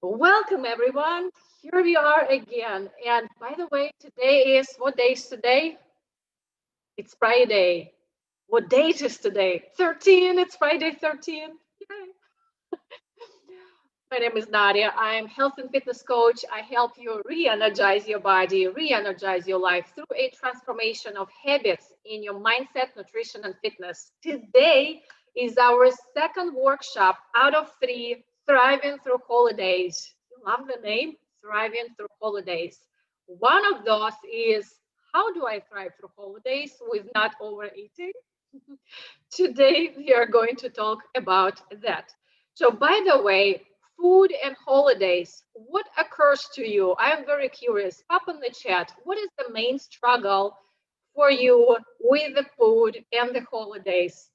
Welcome, everyone. Here we are again. And by the way, today is what day is today? It's Friday. What date is today? 13. It's Friday 13. Yay. My name is Nadia. I'm health and fitness coach. I help you re-energize your body, re-energize your life through a transformation of habits in your mindset, nutrition, and fitness. Today is our second workshop out of three, Thriving Through Holidays. You love the name, Thriving Through Holidays. One of those is how do I thrive through holidays with not overeating? Today, we are going to talk about that. So, by the way, food and holidays, what occurs to you? I'm very curious. Pop in the chat. What is the main struggle for you with the food and the holidays?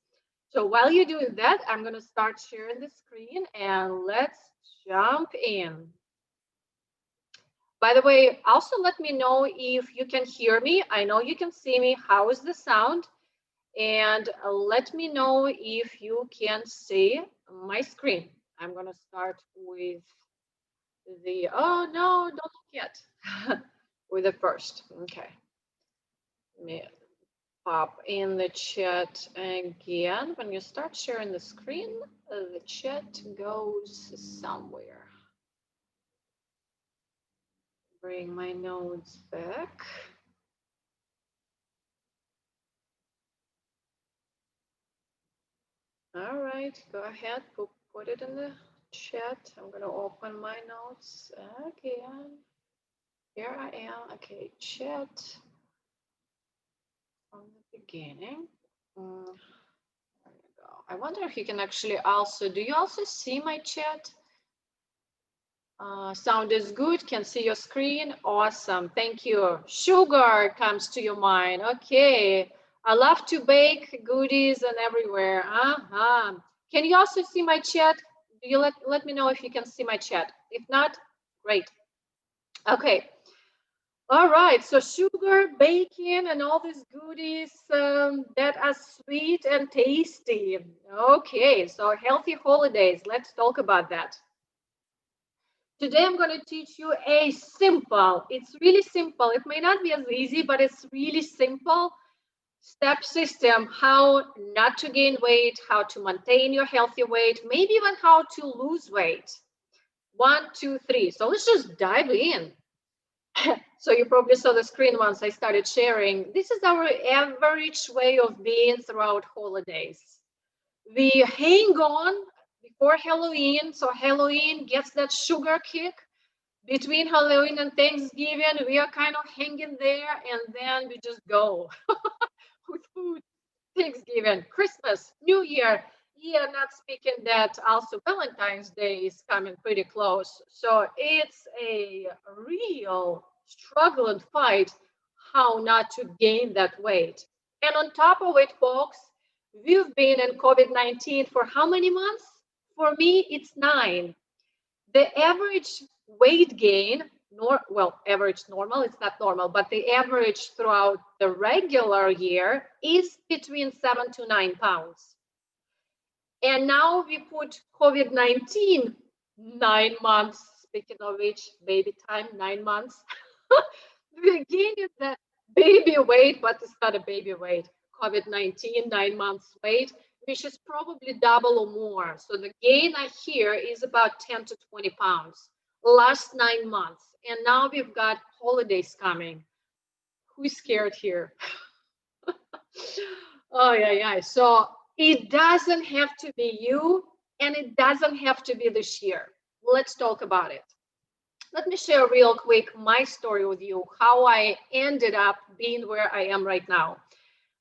So, while you're doing that, I'm going to start sharing the screen and let's jump in. By the way, also let me know if you can hear me. I know you can see me. How is the sound? And let me know if you can see my screen. I'm going to start with oh no, don't look yet. With the first. Okay. Let me pop in the chat again. When you start sharing the screen, the chat goes somewhere. Bring my notes back. All right, go ahead, put it in the chat. I'm going to open my notes again. Here I am. Okay, chat from the beginning. There you go. I wonder if you can actually also, do you also see my chat? Sound is good. Can see your screen. Awesome. Thank you. Sugar comes to your mind. Okay. I love to bake goodies and everywhere. Can you also see my chat? Do you let me know if you can see my chat? If not, great. Okay. All right, so sugar, bacon, and all these goodies that are sweet and tasty. Okay, so healthy holidays. Let's talk about that. Today I'm going to teach you a simple, it's really simple. It may not be as easy, but it's really simple step system, how not to gain weight, how to maintain your healthy weight, maybe even how to lose weight. 1, 2, 3. So let's just dive in. So you probably saw the screen once I started sharing. This is our average way of being throughout holidays. We hang on before Halloween. So Halloween gets that sugar kick. Between Halloween and Thanksgiving, we are kind of hanging there, and then we just go with food. Thanksgiving, Christmas, New Year. Yeah, not speaking that also Valentine's Day is coming pretty close. So it's a real struggle and fight how not to gain that weight. And on top of it, folks, we've been in COVID-19 for how many months? For me, it's 9. The average weight gain, average normal, it's not normal, but the average throughout the regular year is between 7 to 9 pounds. And now we put COVID-19 9 months, speaking of which, baby time, 9 months. The gain is that baby weight, but it's not a baby weight. COVID-19, 9 months weight, which is probably double or more. So the gain I hear is about 10 to 20 pounds last 9 months. And now we've got holidays coming. Who's scared here? Oh, yeah. So it doesn't have to be you, and it doesn't have to be this year. Let's talk about it. Let me share real quick my story with you, how I ended up being where I am right now.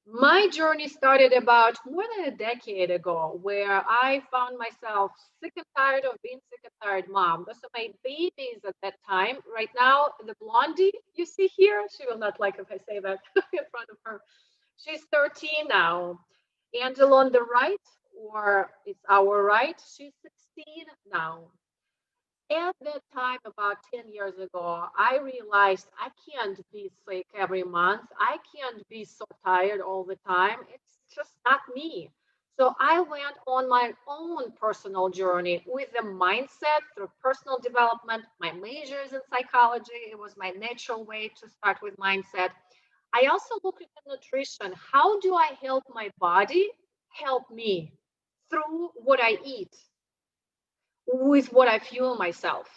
My journey started about more than a decade ago, where I found myself sick and tired of being sick and tired mom. Those are my babies at that time. Right now, the blondie you see here, she will not like if I say that in front of her. She's 13 now. Angela on the right, or it's our right, she's 16 now. At that time, about 10 years ago, I realized I can't be sick every month. I can't be so tired all the time. It's just not me. So I went on my own personal journey with the mindset through personal development. My major is in psychology. It was my natural way to start with mindset. I also look at the nutrition. How do I help my body help me through what I eat, with what I fuel myself?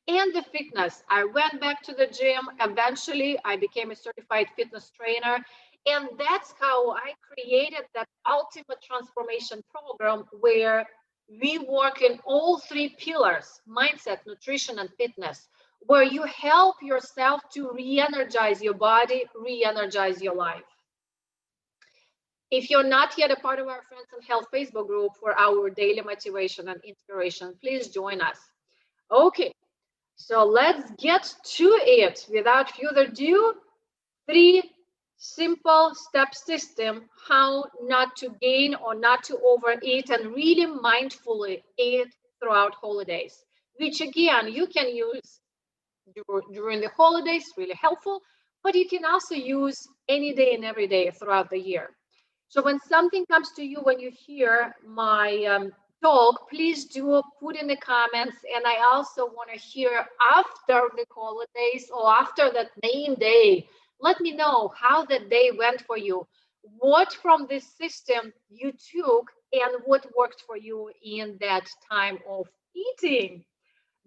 And the fitness. I went back to the gym. Eventually, I became a certified fitness trainer. And that's how I created that ultimate transformation program where we work in all three pillars: mindset, nutrition, and fitness, where you help yourself to re energize your body, re energize your life. If you're not yet a part of our Friends and Health Facebook group for our daily motivation and inspiration, please join us. Okay, so let's get to it. Without further ado, 3 simple step system how not to gain or not to overeat and really mindfully eat throughout holidays, which again you can use during the holidays, really helpful, but you can also use any day and every day throughout the year. So when something comes to you, when you hear my talk, please do put in the comments. And I also want to hear after the holidays or after that main day, let me know how that day went for you. What from this system you took and what worked for you in that time of eating.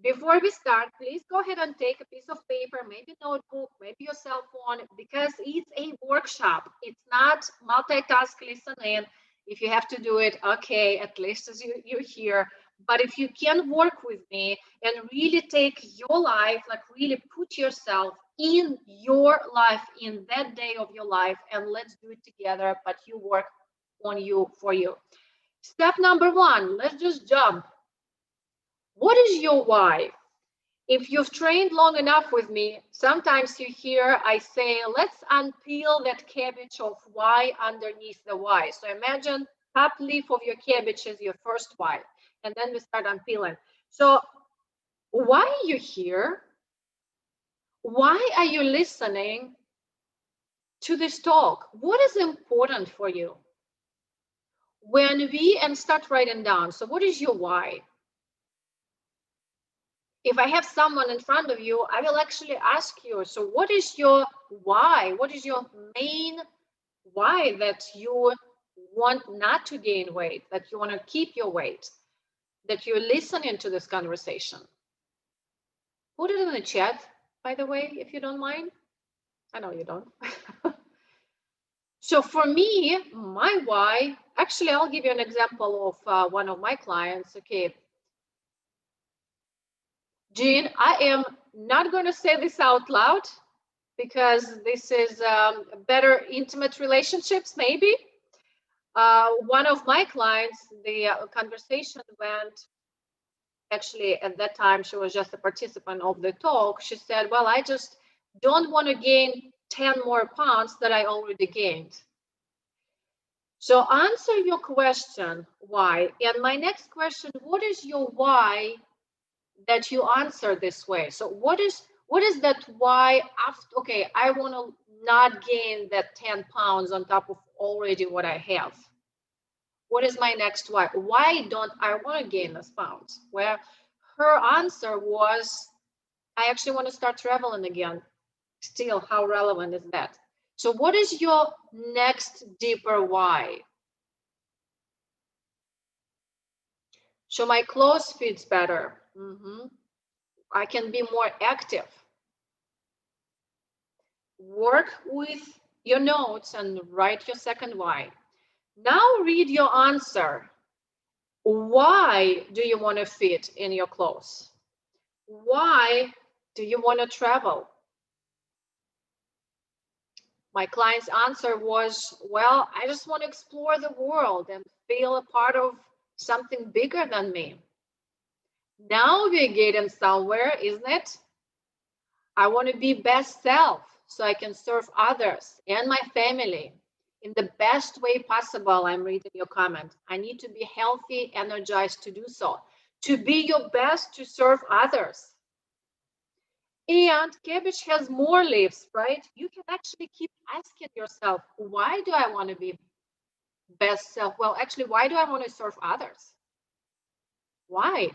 Before we start, please go ahead and take a piece of paper, maybe notebook, maybe your cell phone, because it's a workshop. It's not multitask listening. If you have to do it, okay, at least as you're here. But if you can work with me and really take your life, like really put yourself in your life, in that day of your life, and let's do it together, but you work on you for you. Step number 1, let's just jump. What is your why? If you've trained long enough with me, sometimes you hear I say, let's unpeel that cabbage of why underneath the why. So imagine top leaf of your cabbage is your first why, and then we start unpeeling. So why are you here? Why are you listening to this talk? What is important for you? And start writing down. So what is your why? If I have someone in front of you, I will actually ask you, so what is your why? What is your main why that you want not to gain weight, that you want to keep your weight, that you're listening to this conversation? Put it in the chat, by the way, if you don't mind. I know you don't. So for me, my why, actually, I'll give you an example of one of my clients. Okay, Jean, I am not going to say this out loud because this is better intimate relationships, maybe. One of my clients, the conversation went, actually, at that time, she was just a participant of the talk. She said, well, I just don't want to gain 10 more pounds that I already gained. So answer your question, why? And my next question, what is your why that you answer this way? So what is that why after, okay, I want to not gain that 10 pounds on top of already what I have? What is my next why? Why don't I want to gain those pounds? Where her answer was, I actually want to start traveling again. Still, how relevant is that? So what is your next deeper why? So my clothes fits better. I can be more active. Work with your notes and write your second why. Now read your answer. Why do you want to fit in your clothes? Why do you want to travel? My client's answer was, well, I just want to explore the world and feel a part of something bigger than me. Now we're getting somewhere, isn't it? I want to be best self so I can serve others and my family in the best way possible. I'm reading your comment. I need to be healthy, energized to do so. To be your best to serve others. And cabbage has more leaves, right? You can actually keep asking yourself, why do I want to be best self. Well, actually, why do I want to serve others? Why?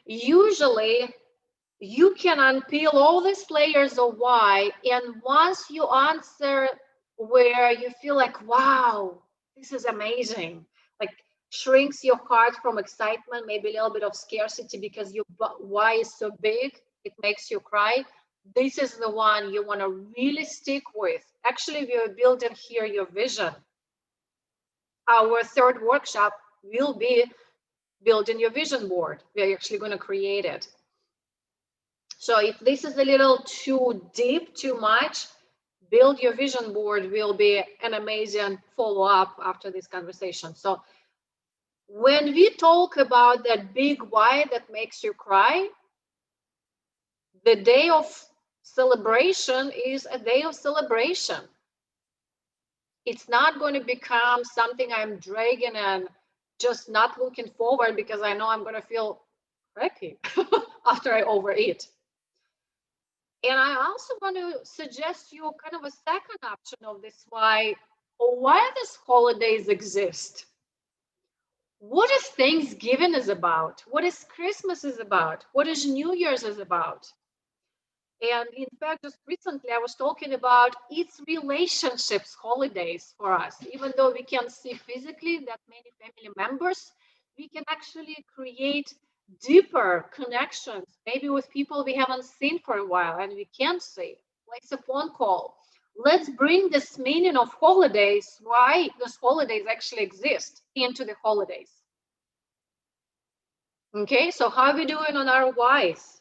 Usually, you can unpeel all these layers of why, and once you answer where you feel like, wow, this is amazing, like shrinks your heart from excitement, maybe a little bit of scarcity because your why is so big, it makes you cry. This is the one you want to really stick with. Actually, we are building here your vision. Our third workshop will be building your vision board. We're actually going to create it. So if this is a little too deep, too much, build your vision board will be an amazing follow-up after this conversation. So when we talk about that big why that makes you cry, the day of celebration is a day of celebration. It's not going to become something I'm dragging and just not looking forward because I know I'm going to feel crappy after I overeat. And I also want to suggest you kind of a second option of this why these holidays exist. What is Thanksgiving is about? What is Christmas is about? What is New Year's is about? And in fact, just recently I was talking about its relationships holidays for us. Even though we can't see physically that many family members, we can actually create deeper connections, maybe with people we haven't seen for a while and we can't see. Like a phone call. Let's bring this meaning of holidays, why those holidays actually exist, into the holidays. Okay, so how are we doing on our whys?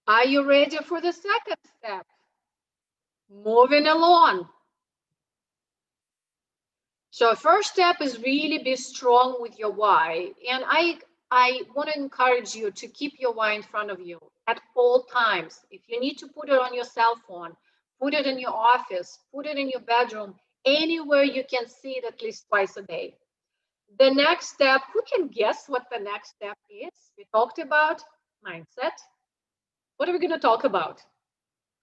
Are you ready for the second step? Moving along. So first step is really be strong with your why. And I want to encourage you to keep your why in front of you at all times. If you need to put it on your cell phone, put it in your office, put it in your bedroom, anywhere you can see it at least twice a day. The next step, who can guess what the next step is? We talked about mindset. What are we going to talk about?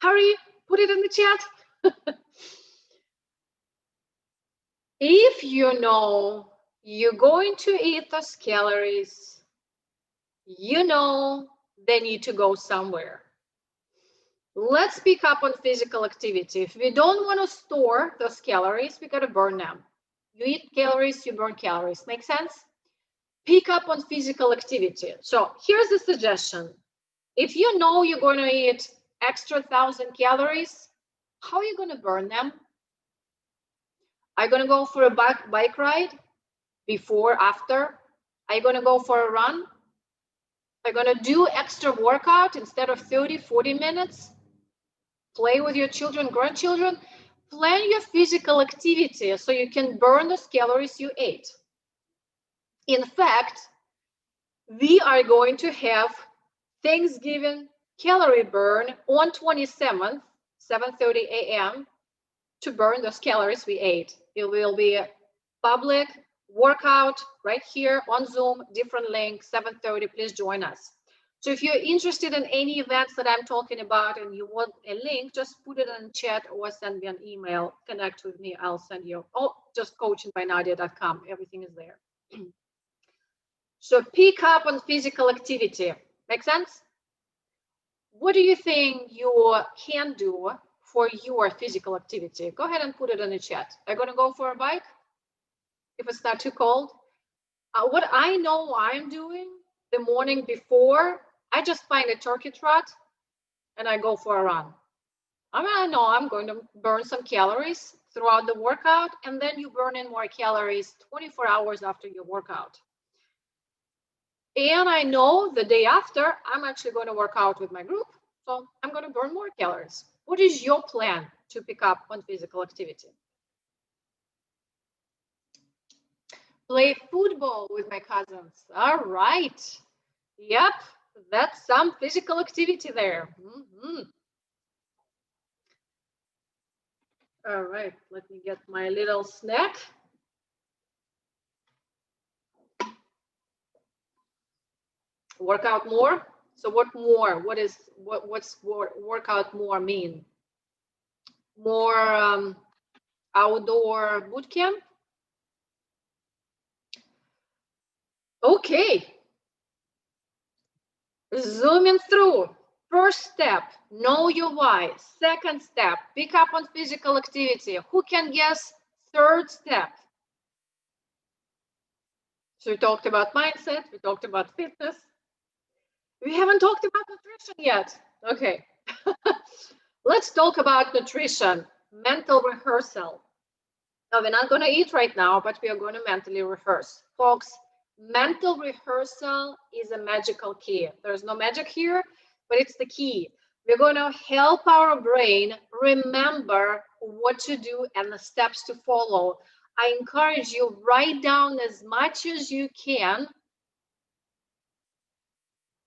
Hurry, put it in the chat. If you know you're going to eat those calories, you know they need to go somewhere. Let's pick up on physical activity. If we don't want to store those calories, we got to burn them. You eat calories, you burn calories. Make sense? Pick up on physical activity. So here's the suggestion. If you know you're going to eat extra 1,000 calories, how are you going to burn them? Are you going to go for a bike ride? Before, after? Are you going to go for a run? Are you going to do extra workout instead of 30, 40 minutes? Play with your children, grandchildren? Plan your physical activity so you can burn those calories you ate. In fact, we are going to have Thanksgiving calorie burn on 27th, 7:30 a.m. to burn those calories we ate. It will be a public workout right here on Zoom, different link, 7:30. Please join us. So if you're interested in any events that I'm talking about and you want a link, just put it in the chat or send me an email. Connect with me. I'll send you. Oh, just coachingbynadia.com. Everything is there. So pick up on physical activity. Make sense? What do you think you can do for your physical activity? Go ahead and put it in the chat. Are you going to go for a bike if it's not too cold? What I know I'm doing the morning before, I just find a turkey trot and I go for a run. I know I'm going to burn some calories throughout the workout, and then you burn in more calories 24 hours after your workout. And I know the day after, I'm actually going to work out with my group, so I'm going to burn more calories. What is your plan to pick up on physical activity? Play football with my cousins. All right. Yep, that's some physical activity there. All right, let me get my little snack. Work out more. So what more? What's workout more mean? More outdoor boot camp? Okay. Zooming through. First step, know your why. Second step, pick up on physical activity. Who can guess third step? So we talked about mindset, we talked about fitness. We haven't talked about nutrition yet. Okay. Let's talk about nutrition, mental rehearsal. Now, we're not going to eat right now, but we are going to mentally rehearse. Folks, mental rehearsal is a magical key. There's no magic here, but it's the key. We're going to help our brain remember what to do and the steps to follow. I encourage you, write down as much as you can,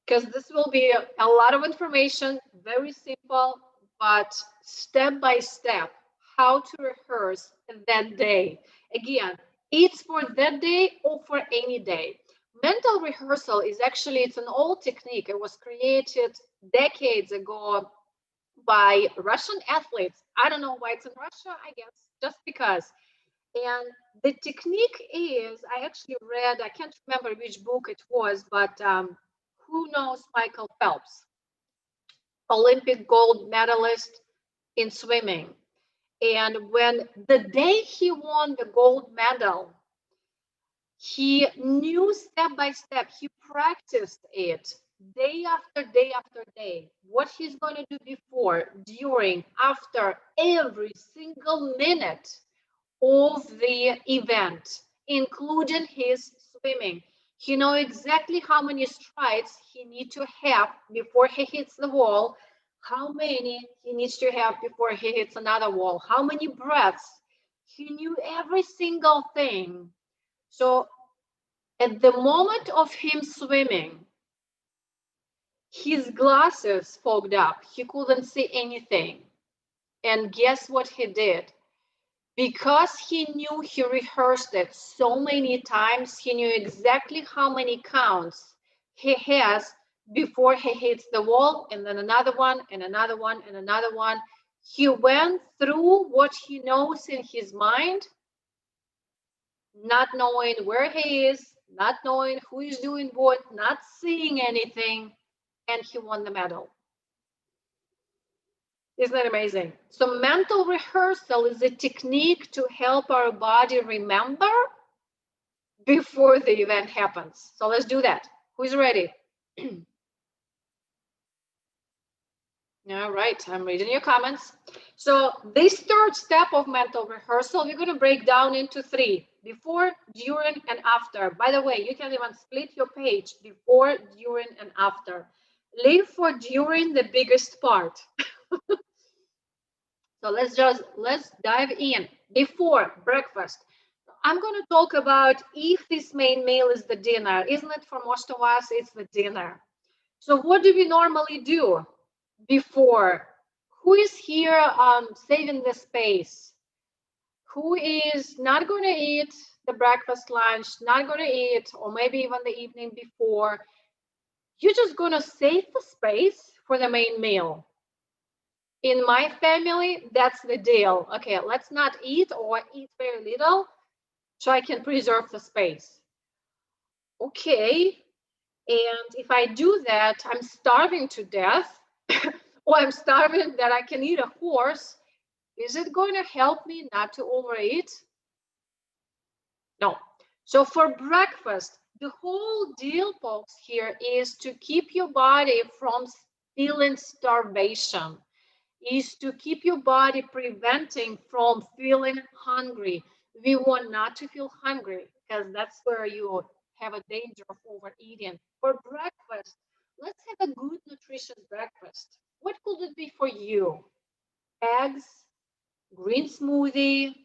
because this will be a lot of information, very simple, but step by step, how to rehearse that day. Again, it's for that day or for any day. Mental rehearsal is actually, it's an old technique. It was created decades ago by Russian athletes. I don't know why it's in Russia, I guess, just because. And the technique is, I actually read, I can't remember which book it was, but who knows Michael Phelps, Olympic gold medalist in swimming. And when the day he won the gold medal, he knew step by step, he practiced it day after day after day, what he's going to do before, during, after, every single minute of the event, including his swimming. He knows exactly how many strides he needs to have before he hits the wall, how many he needs to have before he hits another wall, how many breaths. He knew every single thing. So at the moment of him swimming, his glasses fogged up. He couldn't see anything. And guess what he did? Because he knew, he rehearsed it so many times, he knew exactly how many counts he has before he hits the wall, and then another one, and another one, and another one. He went through what he knows in his mind, not knowing where he is, not knowing who is doing what, not seeing anything, and he won the medal. Isn't that amazing? So mental rehearsal is a technique to help our body remember before the event happens. So let's do that. Who's ready? All right, I'm reading your comments. So this third step of mental rehearsal, we're going to break down into three: before, during, and after. By the way, you can even split your page: before, during, and after. Leave for during the biggest part. So let's dive in. Before, breakfast. I'm going to talk about if this main meal is the dinner. Isn't it, for most of us, it's the dinner. So what do we normally do before? Who is here saving the space? Who is not going to eat the breakfast, lunch, not going to eat, or maybe even the evening before? You're just going to save the space for the main meal. In my family, that's the deal. Okay, let's not eat or eat very little so I can preserve the space. Okay, and if I do that, I'm starving to death, or I'm starving that I can eat a horse. Is it going to help me not to overeat? No. So for breakfast, the whole deal, folks, here is to keep your body from feeling starvation, is to keep your body preventing from feeling hungry. We want not to feel hungry, because that's where you have a danger of overeating. For breakfast, let's have a good nutritious breakfast. What could it be for you? Eggs, green smoothie,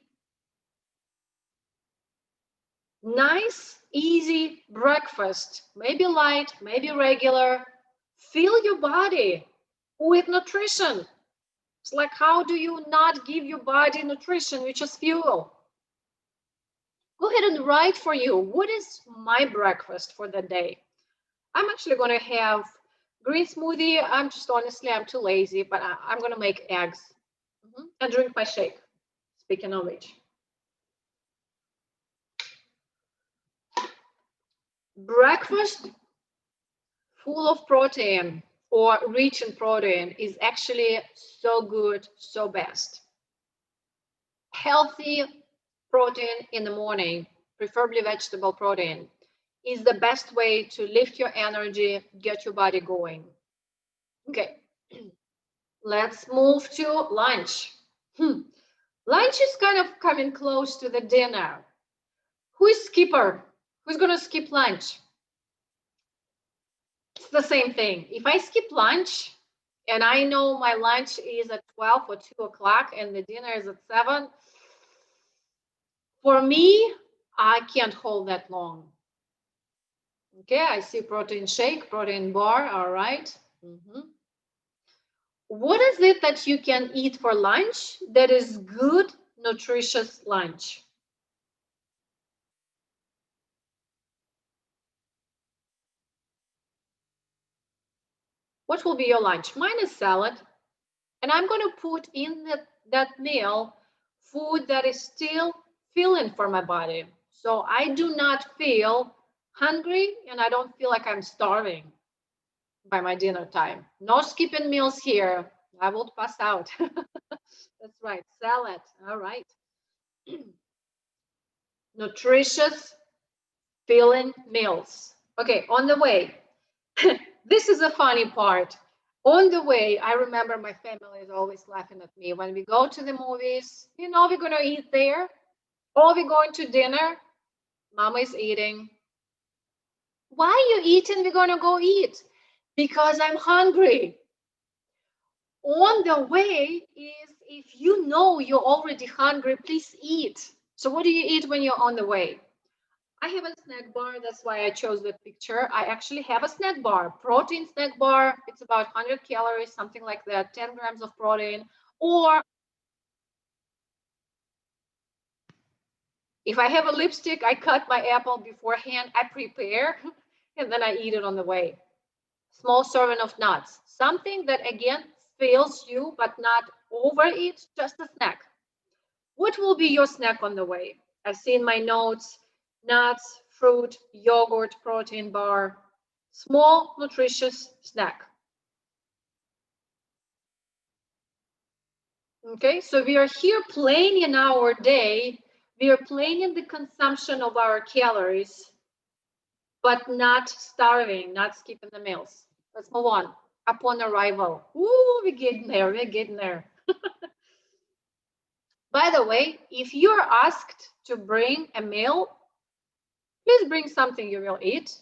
nice, easy breakfast, maybe light, maybe regular. Fill your body with nutrition. It's like, how do you not give your body nutrition, which is fuel? Go ahead and write for you. What is my breakfast for the day? I'm actually going to have Green smoothie, I'm too lazy, but I'm going to make eggs and drink my shake. Speaking of which, breakfast full of protein or rich in protein is actually so good, so best. Healthy protein in the morning, preferably vegetable protein, is the best way to lift your energy, get your body going. Okay, let's move to lunch. Lunch is kind of coming close to the dinner. Who is skipper? Who's going to skip lunch? It's the same thing. If I skip lunch and I know my lunch is at 12 or 2 o'clock and the dinner is at 7, for me, I can't hold that long. Okay, I see protein shake, protein bar, all right. What is it that you can eat for lunch that is good, nutritious lunch? What will be your lunch? Mine is salad. And I'm going to put in that meal food that is still filling for my body. So I do not feel hungry and I don't feel like I'm starving by my dinner time. No skipping meals here. I will pass out. That's right. Salad. All right. Nutritious, filling meals. Okay, on the way. This is a funny part. On the way, I remember my family is always laughing at me when we go to the movies. We're going to eat there, or we're going to dinner. Mama is eating. Why are you eating? We're going to go eat. Because I'm hungry. On the way is if you know you're already hungry, please eat. So what do you eat when you're on the way? I have a snack bar. That's why I chose that picture. I actually have a snack bar, protein snack bar. It's about 100 calories, something like that, 10 grams of protein. Or if I have a lipstick, I cut my apple beforehand. I prepare and then I eat it on the way. Small serving of nuts, something that again fills you, but not overeat, just a snack. What will be your snack on the way? I've seen my notes, nuts, fruit, yogurt, protein bar, small, nutritious snack. Okay, so we are here playing in our day. We are playing in the consumption of our calories, but not starving, not skipping the meals. Let's move on. Upon arrival. Ooh, we're getting there, we're getting there. By the way, if you're asked to bring a meal, please bring something you will eat.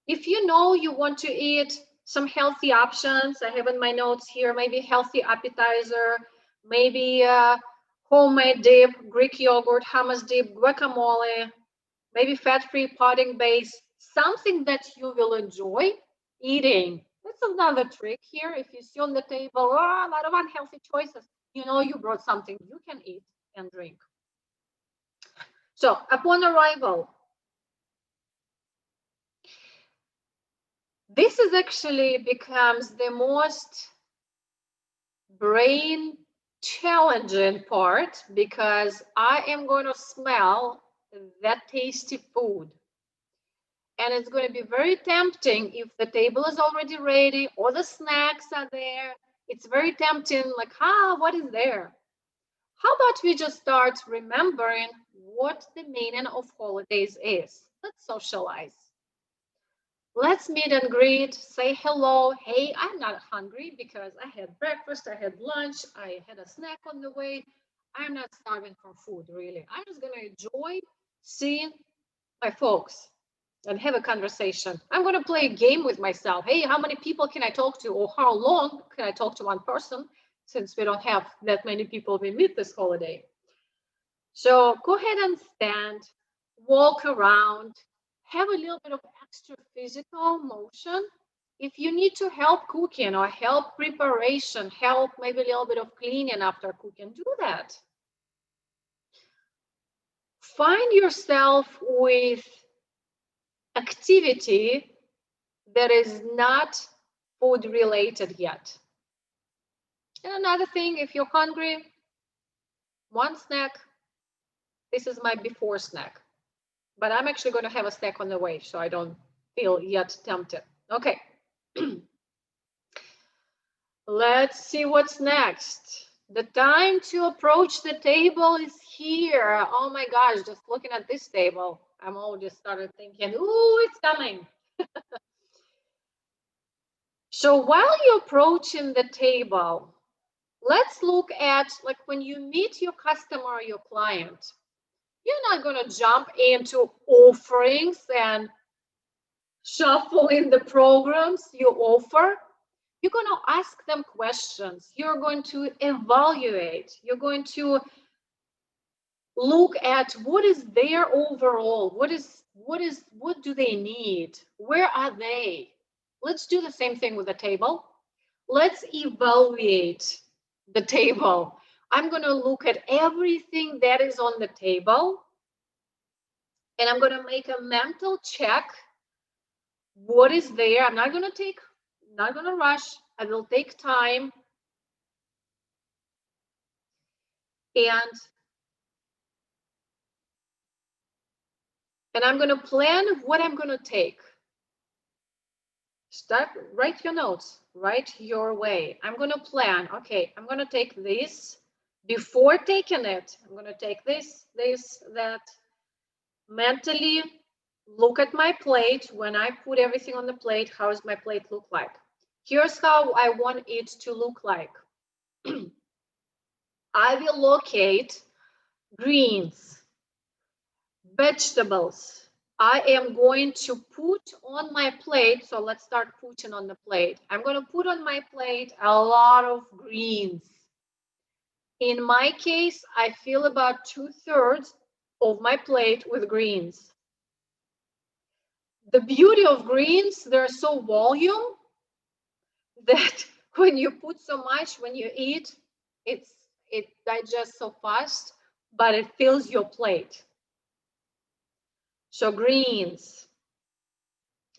If you know you want to eat some healthy options, I have in my notes here, maybe healthy appetizer, maybe homemade dip, Greek yogurt, hummus dip, guacamole, maybe fat-free pudding base, something that you will enjoy eating. That's another trick here. If you see on the table, a lot of unhealthy choices, you know you brought something you can eat and drink. So upon arrival, this is actually becomes the most brain challenging part because I am going to smell that tasty food. And it's going to be very tempting if the table is already ready or the snacks are there. It's very tempting, like, what is there? How about we just start remembering what the meaning of holidays is? Let's socialize. Let's meet and greet, say hello. Hey, I'm not hungry because I had breakfast, I had lunch, I had a snack on the way. I'm not starving for food, really. I'm just going to enjoy seeing my folks and have a conversation. I'm going to play a game with myself. Hey, how many people can I talk to, or how long can I talk to one person, since we don't have that many people we meet this holiday? So go ahead and stand, walk around, have a little bit of extra physical motion. If you need to help cooking or help preparation, help maybe a little bit of cleaning after cooking, do that. Find yourself with activity that is not food related yet. And another thing, if you're hungry, one snack, this is my before snack. But I'm actually going to have a snack on the way, so I don't feel yet tempted. Okay. Let's see what's next. The time to approach the table is here. Oh my gosh, just looking at this table, I'm already started thinking, ooh, it's coming. So while you're approaching the table, let's look at, like, when you meet your customer or your client, you're not going to jump into offerings and shuffle in the programs you offer. You're going to ask them questions. You're going to evaluate. You're going to look at what is their overall, what do they need? Where are they? Let's do the same thing with the table. Let's evaluate the table. I'm going to look at everything that is on the table, and I'm going to make a mental check. What is there? I'm not going to rush. I will take time. And I'm going to plan what I'm going to take. Write your notes, write your way. I'm going to plan, okay, I'm going to take this. Before taking it, I'm going to take this, that. Mentally look at my plate. When I put everything on the plate, how does my plate look like? Here's how I want it to look like. I will locate greens, vegetables. I am going to put on my plate. So let's start putting on the plate. I'm going to put on my plate a lot of greens. In my case, I fill about 2/3 of my plate with greens. The beauty of greens, they're so volume that when you put so much, when you eat, it digests so fast, but it fills your plate. So greens,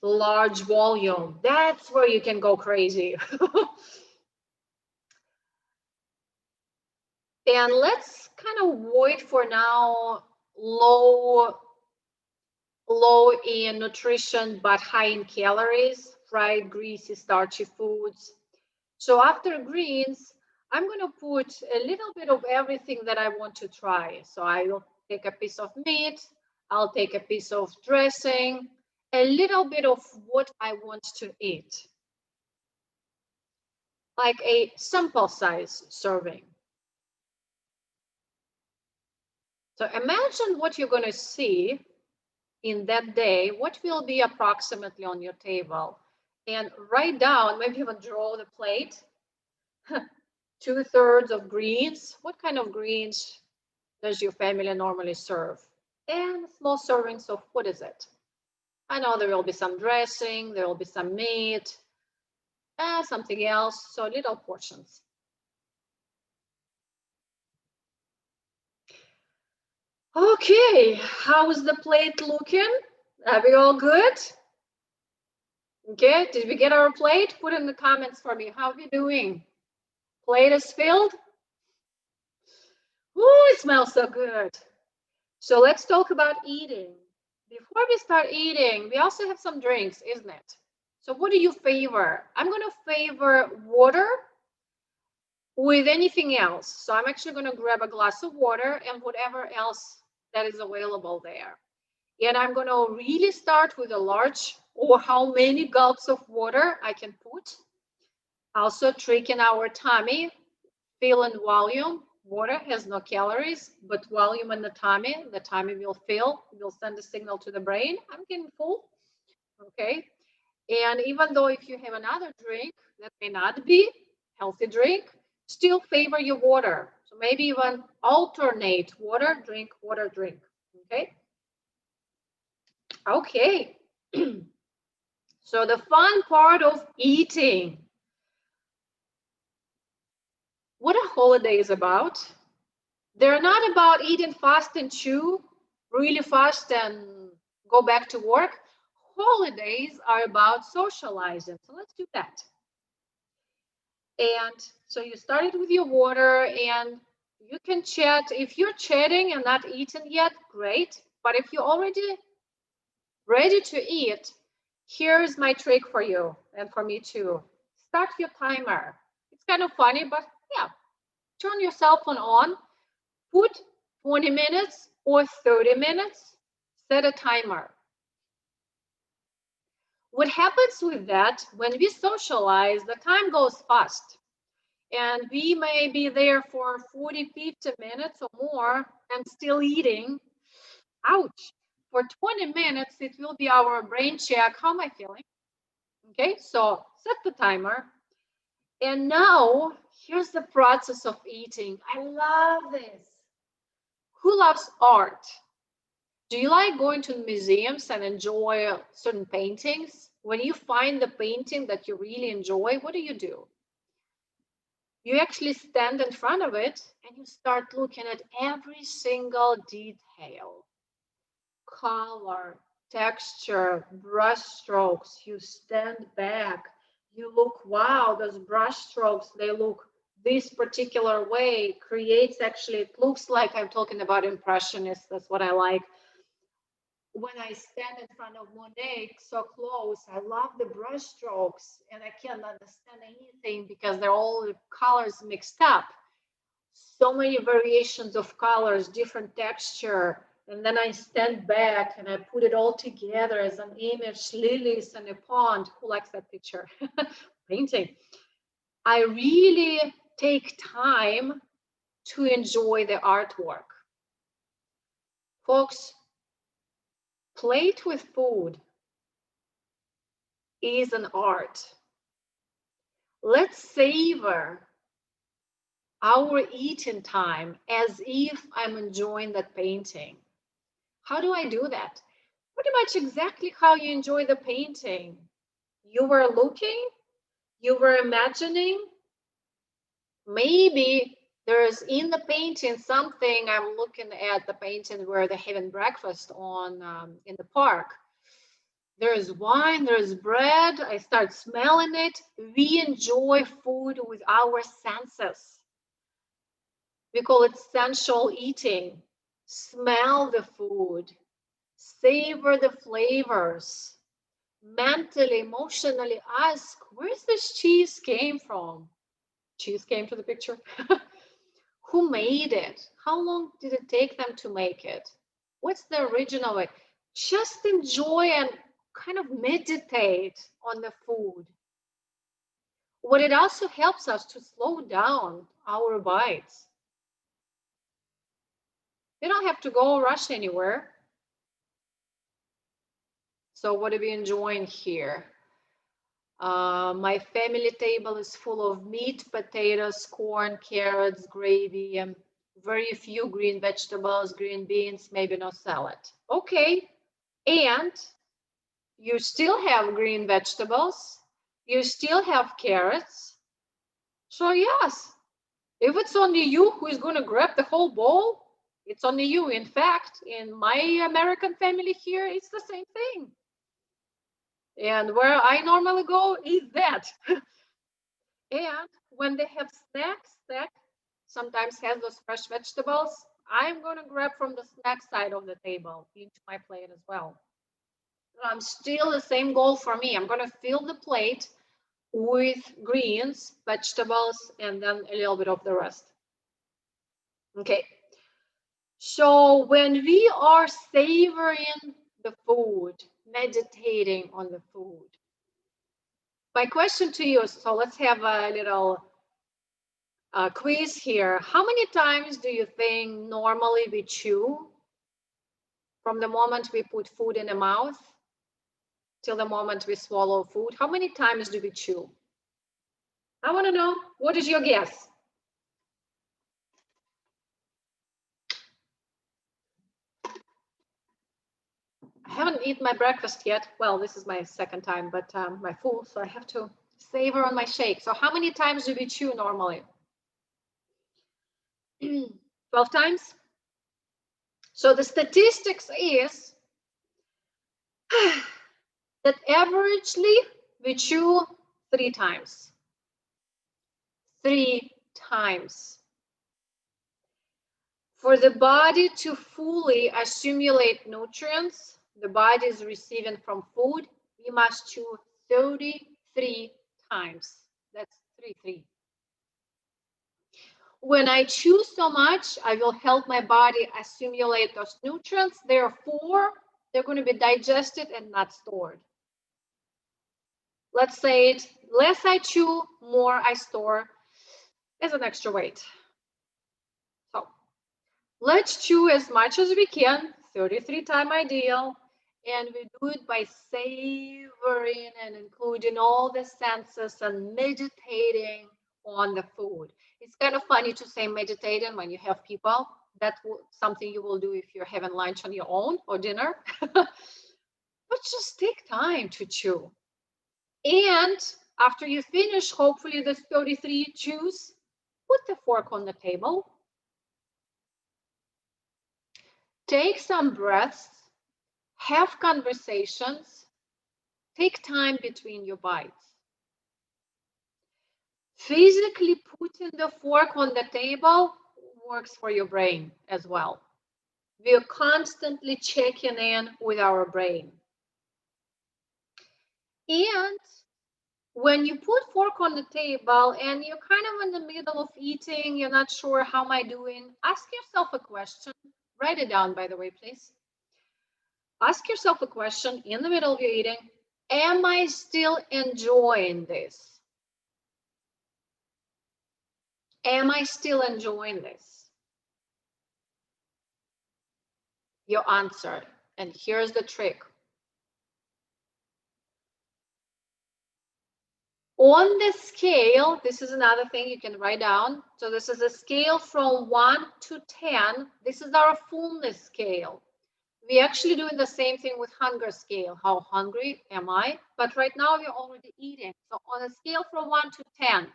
large volume, that's where you can go crazy. And let's kind of avoid for now low in nutrition but high in calories, fried, greasy, starchy foods. So after greens, I'm going to put a little bit of everything that I want to try. So I will take a piece of meat, I'll take a piece of dressing, a little bit of what I want to eat, like a sample size serving. So imagine what you're going to see in that day, what will be approximately on your table, and write down, maybe even draw the plate. 2/3 of greens. What kind of greens does your family normally serve? And small servings of what is it? I know there will be some dressing, there will be some meat, something else, so little portions. Okay, how is the plate looking? Are we all good? Okay, did we get our plate? Put in the comments for me. How are we doing? Plate is filled? Ooh, it smells so good. So let's talk about eating. Before we start eating, we also have some drinks, isn't it? So what do you favor? I'm going to favor water with anything else. So I'm actually going to grab a glass of water and whatever else that is available there. And I'm going to really start with a large, or how many gulps of water I can put. Also tricking our tummy, fill and volume. Water has no calories, but volume in the tummy will fill, will send a signal to the brain, I'm getting full, okay? And even though if you have another drink that may not be healthy drink, still favor your water. So maybe even alternate water, drink, okay? Okay. So the fun part of eating. What a holiday is about. They're not about eating fast and chew really fast and go back to work. Holidays are about socializing. So let's do that. And so you started with your water, and you can chat. If you're chatting and not eaten yet, great. But if you're already ready to eat, here's my trick for you and for me too. Start your timer. It's kind of funny, but yeah, turn your cell phone on, put 20 minutes or 30 minutes, set a timer. What happens with that, when we socialize, the time goes fast. And we may be there for 40, 50 minutes or more and still eating. Ouch. For 20 minutes, it will be our brain check. How am I feeling? Okay, so set the timer. And now, here's the process of eating. I love this. Who loves art? Do you like going to museums and enjoy certain paintings? When you find the painting that you really enjoy, what do? You actually stand in front of it and you start looking at every single detail, color, texture, brush strokes. You stand back, you look, wow, those brush strokes, they look this particular way, creates actually, it looks like I'm talking about impressionists. That's what I like. When I stand in front of Monet so close, I love the brush strokes and I can't understand anything because they're all colors mixed up. So many variations of colors, different texture. And then I stand back and I put it all together as an image, lilies and a pond. Who likes that picture? Painting. I really take time to enjoy the artwork. Folks, plate with food is an art. Let's savor our eating time as if I'm enjoying that painting. How do I do that? Pretty much exactly how you enjoy the painting. You were looking, you were imagining. Maybe there's in the painting something. I'm looking at the painting where they're having breakfast on in the park. There's wine, there's bread. I start smelling it. We enjoy food with our senses. We call it sensual eating. Smell the food, savor the flavors, mentally, emotionally ask, where's this cheese came from? Cheese came to the picture. Who made it? How long did it take them to make it? What's the original way? Just enjoy and kind of meditate on the food. What it also helps us to slow down our bites. You don't have to go rush anywhere. So what are we enjoying here? My family table is full of meat, potatoes, corn, carrots, gravy, and very few green vegetables, green beans, maybe no salad. Okay, and you still have green vegetables, you still have carrots. So yes, if it's only you who is going to grab the whole bowl, it's only you. In fact, in my American family here, it's the same thing. And where I normally go, eat that. And when they have snacks, snack sometimes has those fresh vegetables. I'm going to grab from the snack side of the table into my plate as well. Still the same goal for me. I'm going to fill the plate with greens, vegetables, and then a little bit of the rest. Okay. So when we are savoring the food, meditating on the food, my question to you, so let's have a little quiz here. How many times do you think normally we chew from the moment we put food in the mouth till the moment we swallow food? How many times do we chew? I want to know, what is your guess? I haven't eaten my breakfast yet. Well, this is my second time, but my full, so I have to savor on my shake. So how many times do we chew normally? 12 times? So the statistics is that averagely we chew 3 times. 3 times. For the body to fully assimilate nutrients the body is receiving from food, we must chew 33 times. That's 3. When I chew so much, I will help my body assimilate those nutrients. Therefore, they're going to be digested and not stored. Let's say it, less I chew, more I store as an extra weight. So let's chew as much as we can, 33 times ideal, and we do it by savoring and including all the senses and meditating on the food. It's kind of funny to say meditating when you have people. That's something you will do if you're having lunch on your own or dinner. But just take time to chew. And after you finish, hopefully, the 33 chews, put the fork on the table. Take some breaths, have conversations, take time between your bites. Physically putting the fork on the table works for your brain as well. We are constantly checking in with our brain. And when you put fork on the table and you're kind of in the middle of eating, you're not sure, how am I doing? Ask yourself a question. Write it down, by the way, please. Ask yourself a question in the middle of your eating. Am I still enjoying this? Am I still enjoying this? You answered. And here's the trick. On the scale, this is another thing you can write down. So this is a scale from 1 to 10. This is our fullness scale. We're actually doing the same thing with hunger scale. How hungry am I? But right now we're already eating. So on a scale from 1 to 10,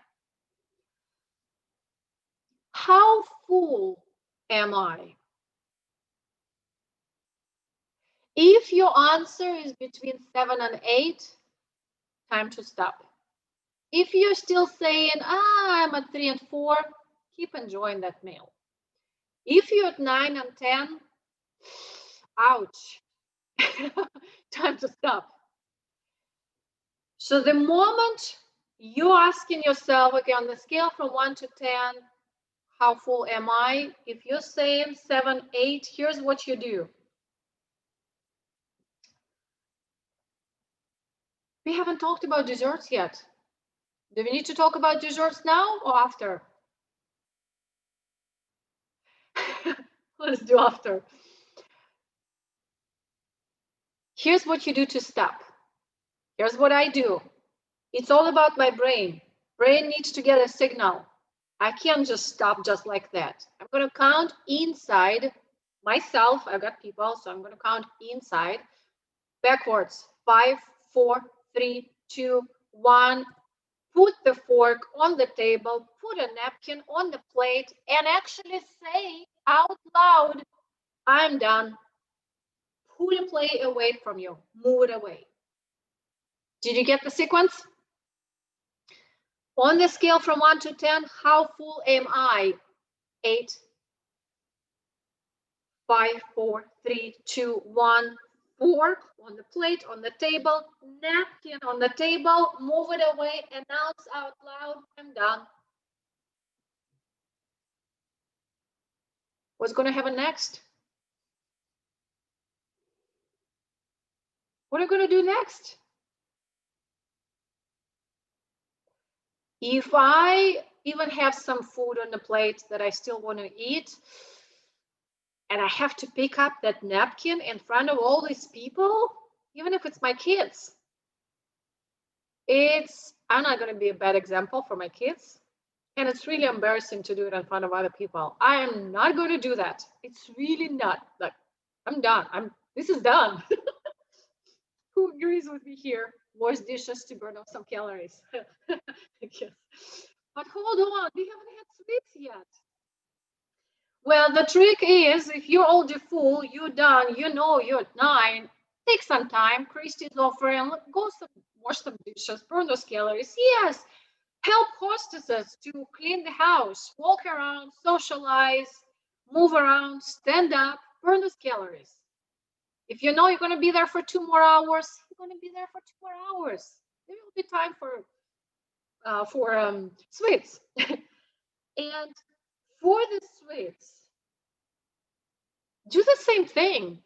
how full am I? If your answer is between 7 and 8, time to stop. If you're still saying, I'm at 3 and 4, keep enjoying that meal. If you're at 9 and 10, ouch, time to stop. So the moment you're asking yourself, okay, on the scale from 1 to 10, how full am I? If you're saying 7, 8, here's what you do. We haven't talked about desserts yet. Do we need to talk about desserts now or after? Let's do after. Here's what you do to stop. Here's what I do. It's all about my brain. Brain needs to get a signal. I can't just stop just like that. I'm going to count inside myself. I've got people, so I'm going to count inside. Backwards. 5, 4, 3, 2, 1. Put the fork on the table, put a napkin on the plate, and actually say out loud, I'm done. Put the plate away from you. Move it away. Did you get the sequence? On the scale from 1 to 10, how full am I? 8, 5, 4, 3, 2, 1. Fork on the plate, on the table, napkin on the table, move it away, announce out loud, I'm done. What's going to happen next? What are you going to do next? If I even have some food on the plate that I still want to eat, and I have to pick up that napkin in front of all these people, even if it's my kids, I'm not going to be a bad example for my kids. And it's really embarrassing to do it in front of other people. I am not going to do that. It's really not. Like, I'm done. This is done. Who agrees with me here? Wash dishes to burn off some calories. Yes. But hold on, we haven't had sweets yet. Well, the trick is, if you're already full, you're done, you know you're at 9, take some time. Christy's offering, go wash some dishes, burn those calories. Yes, Help hostesses to clean the house, walk around, socialize, move around, stand up, burn those calories. If you know you're going to be there for 2 more hours, you're going to be there for 2 more hours. There will be time for sweets. And for the sweets, do the same thing.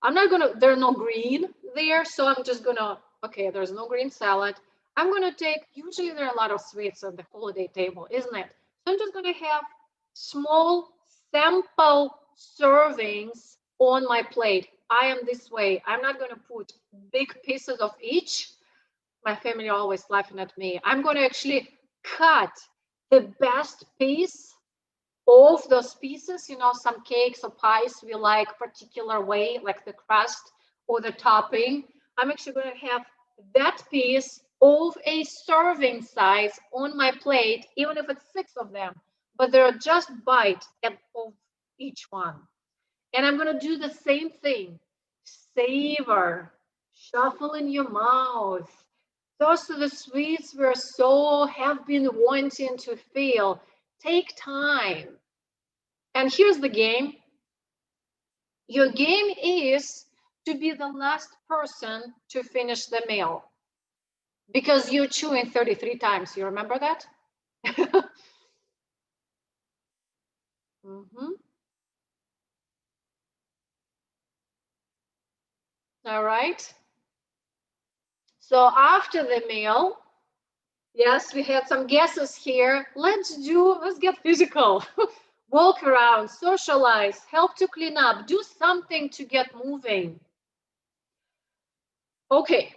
I'm not gonna, there's no green there, so I'm just gonna, okay, there's no green salad. I'm gonna take, usually there are a lot of sweets on the holiday table, isn't it? So I'm just gonna have small sample servings on my plate. I am this way. I'm not gonna put big pieces of each. My family are always laughing at me. I'm gonna actually cut the best piece of those pieces. You know, some cakes or pies we like particular way, like the crust or the topping. I'm actually going to have that piece of a serving size on my plate, even if it's 6 of them, but they're just bite of each one. And I'm going to do the same thing. Savor, shuffle in your mouth. Those are the sweets we have been wanting to feel. Take time. And here's the game. Your game is to be the last person to finish the meal because you're chewing 33 times. You remember that? Mm-hmm. All right. So after the meal, yes, we had some guesses here. Let's get physical. Walk around, socialize, help to clean up, do something to get moving. Okay.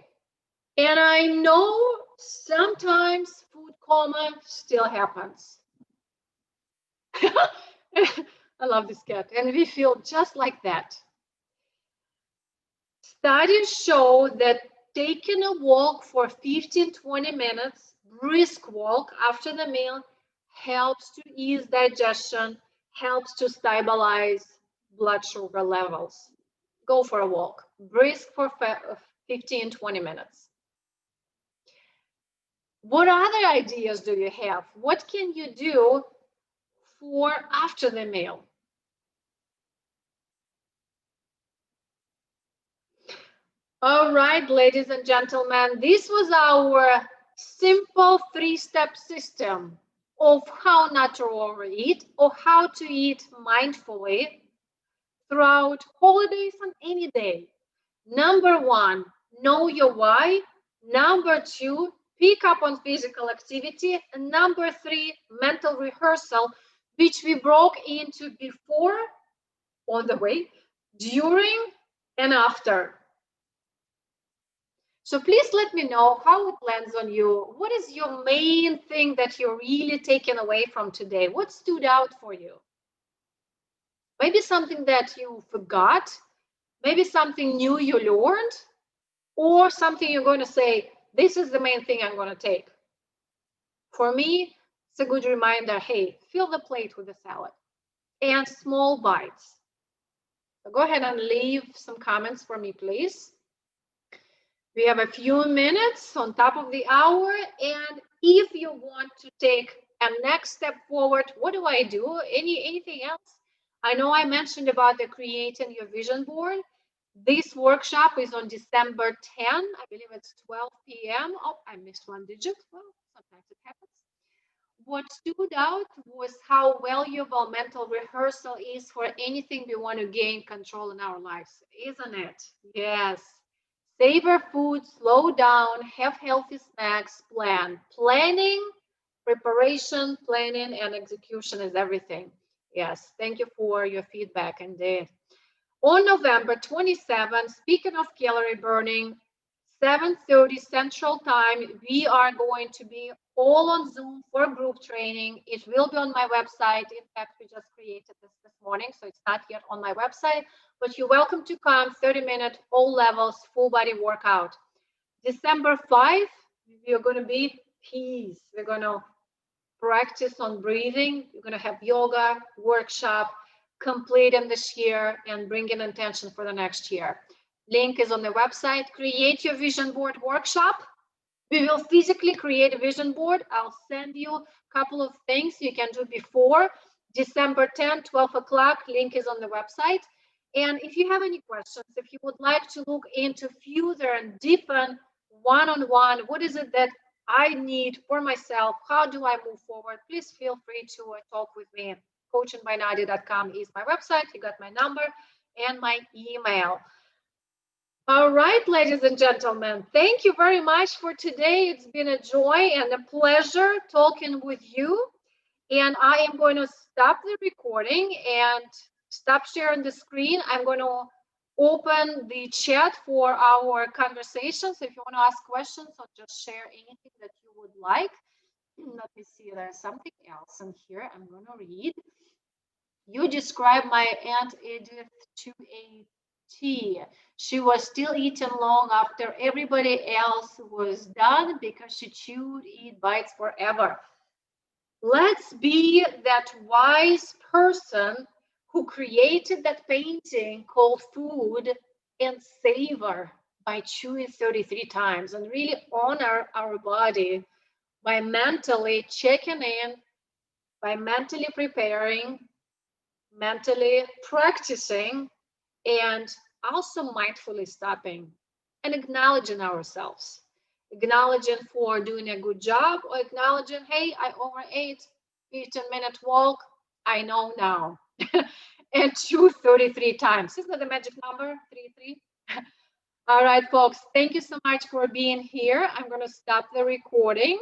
And I know sometimes food coma still happens. I love this cat. And we feel just like that. Studies show that taking a walk for 15-20 minutes, brisk walk after the meal, helps to ease digestion, helps to stabilize blood sugar levels. Go for a walk, brisk for 15-20 minutes. What other ideas do you have? What can you do for after the meal? All right, ladies and gentlemen, this was our simple 3-step system of how not to overeat or how to eat mindfully throughout holidays and any day. Number 1, know your why. Number 2, pick up on physical activity. And number 3, mental rehearsal, which we broke into before, on the way, during, and after. So please let me know how it lands on you. What is your main thing that you're really taking away from today? What stood out for you? Maybe something that you forgot, maybe something new you learned, or something you're going to say, this is the main thing I'm going to take. For me, it's a good reminder, hey, fill the plate with the salad and small bites. So go ahead and leave some comments for me, please. We have a few minutes on top of the hour, and if you want to take a next step forward, what do I do? Anything else? I know I mentioned about the creating your vision board. This workshop is on December 10. I believe it's 12 p.m. Oh, I missed one digit. Well, sometimes it happens. What stood out was how valuable mental rehearsal is for anything we want to gain control in our lives, isn't it? Yes. Savor food, slow down, have healthy snacks, plan. Planning, preparation, planning, and execution is everything. Yes, thank you for your feedback, indeed. On November 27th, speaking of calorie burning, 7:30 Central Time, we are going to be all on Zoom for group training. It will be on my website. In fact, we just created this morning, so it's not yet on my website, but you're welcome to come. 30-minute, all levels, full body workout. December 5, we're going to be peace. We're going to practice on breathing. We're going to have yoga workshop, completing this year and bringing intention for the next year. Link is on the website. Create your vision board workshop. We will physically create a vision board. I'll send you a couple of things you can do before December 10, 12 o'clock. Link is on the website. And if you have any questions, if you would like to look into further and deepen one-on-one, what is it that I need for myself? How do I move forward? Please feel free to talk with me. coachingbynadia.com is my website. You got my number and my email. All right, ladies and gentlemen, thank you very much for today. It's been a joy and a pleasure talking with you. And I am going to stop the recording and stop sharing the screen. I'm going to open the chat for our conversations. If you want to ask questions or just share anything that you would like. Let me see, there's something else in here I'm going to read. You described my Aunt Edith to a T. She was still eating long after everybody else was done because she chewed eat bites forever. Let's be that wise person who created that painting called Food and Savor by chewing 33 times and really honor our body by mentally checking in, by mentally preparing, mentally practicing, and also mindfully stopping and acknowledging ourselves, acknowledging for doing a good job or acknowledging, hey, I overate, 15-minute walk, I know now. And 233 times. Isn't that the magic number? 33. All right, folks, thank you so much for being here. I'm going to stop the recording.